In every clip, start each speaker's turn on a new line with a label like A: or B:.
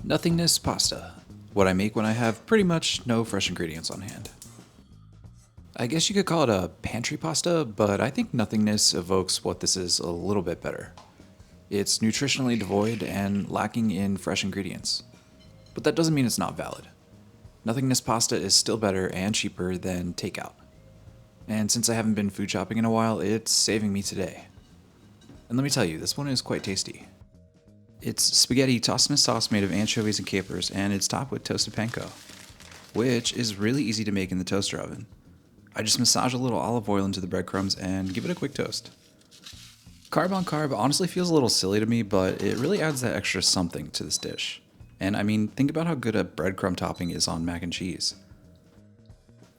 A: Nothingness pasta. What I make when I have pretty much no fresh ingredients on hand. I guess you could call it a pantry pasta, but I think nothingness evokes what this is a little bit better. It's nutritionally devoid and lacking in fresh ingredients. But that doesn't mean it's not valid. Nothingness pasta is still better and cheaper than takeout. And since I haven't been food shopping in a while, it's saving me today. And let me tell you, this one is quite tasty. It's spaghetti tossed in a sauce made of anchovies and capers, and it's topped with toasted panko, which is really easy to make in the toaster oven. I just massage a little olive oil into the breadcrumbs and give it a quick toast. Carb on carb honestly feels a little silly to me, but it really adds that extra something to this dish. And I mean, think about how good a breadcrumb topping is on mac and cheese.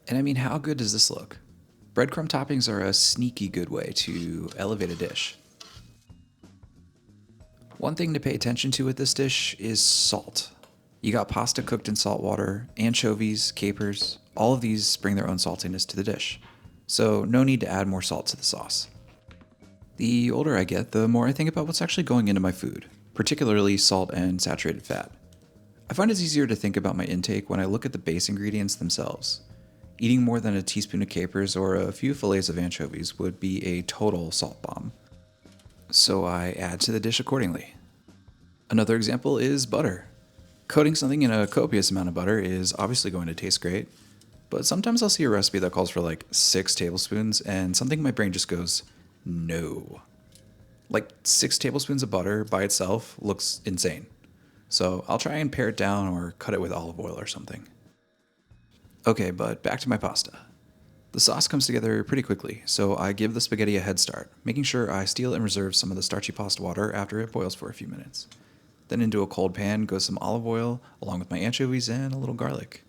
A: And I mean, how good does this look? Breadcrumb toppings are a sneaky good way to elevate a dish. One thing to pay attention to with this dish is salt. You got pasta cooked in salt water, anchovies, capers, all of these bring their own saltiness to the dish. So no need to add more salt to the sauce. The older I get, the more I think about what's actually going into my food, particularly salt and saturated fat. I find it's easier to think about my intake when I look at the base ingredients themselves. Eating more than a teaspoon of capers or a few fillets of anchovies would be a total salt bomb. So I add to the dish accordingly. Another example is butter. Coating something in a copious amount of butter is obviously going to taste great, but sometimes I'll see a recipe that calls for like 6 tablespoons and something in my brain just goes, no. Like 6 tablespoons of butter by itself looks insane. So I'll try and pare it down or cut it with olive oil or something. Okay, but back to my pasta. The sauce comes together pretty quickly, so I give the spaghetti a head start, making sure I steal and reserve some of the starchy pasta water after it boils for a few minutes. Then into a cold pan goes some olive oil, along with my anchovies and a little garlic.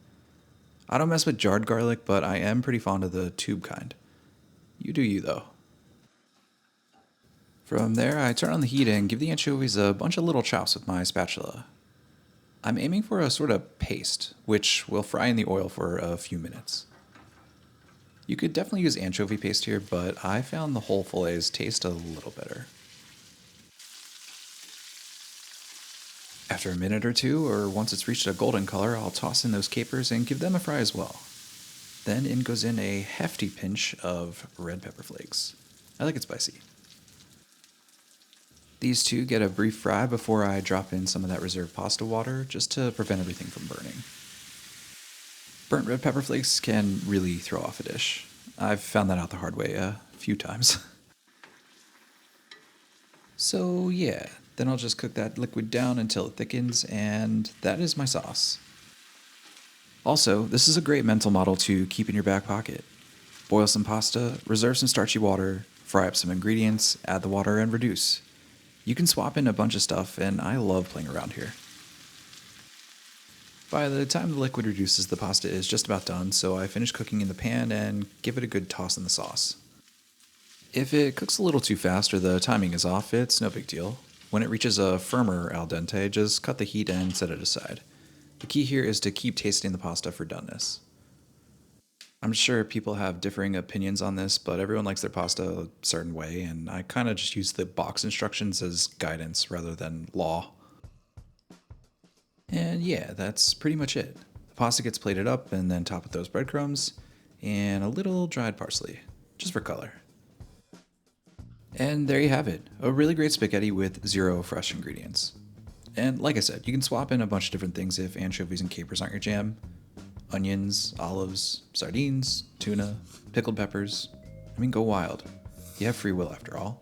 A: I don't mess with jarred garlic, but I am pretty fond of the tube kind. You do you, though. From there, I turn on the heat and give the anchovies a bunch of little chops with my spatula. I'm aiming for a sort of paste, which will fry in the oil for a few minutes. You could definitely use anchovy paste here, but I found the whole fillets taste a little better. After a minute or two, or once it's reached a golden color, I'll toss in those capers and give them a fry as well. Then in goes in a hefty pinch of red pepper flakes. I like it spicy. These two get a brief fry before I drop in some of that reserved pasta water, just to prevent everything from burning. Burnt red pepper flakes can really throw off a dish. I've found that out the hard way a few times. So yeah, then I'll just cook that liquid down until it thickens, and that is my sauce. Also, this is a great mental model to keep in your back pocket. Boil some pasta, reserve some starchy water, fry up some ingredients, add the water, and reduce. You can swap in a bunch of stuff, and I love playing around here. By the time the liquid reduces, the pasta is just about done, so I finish cooking in the pan and give it a good toss in the sauce. If it cooks a little too fast or the timing is off, it's no big deal. When it reaches a firmer al dente, just cut the heat and set it aside. The key here is to keep tasting the pasta for doneness. I'm sure people have differing opinions on this, but everyone likes their pasta a certain way, and I kind of just use the box instructions as guidance rather than law. And yeah, that's pretty much it. The pasta gets plated up and then topped with those breadcrumbs and a little dried parsley, just for color. And there you have it, a really great spaghetti with 0 fresh ingredients. And like I said, you can swap in a bunch of different things if anchovies and capers aren't your jam. Onions, olives, sardines, tuna, pickled peppers. I mean, go wild. You have free will after all.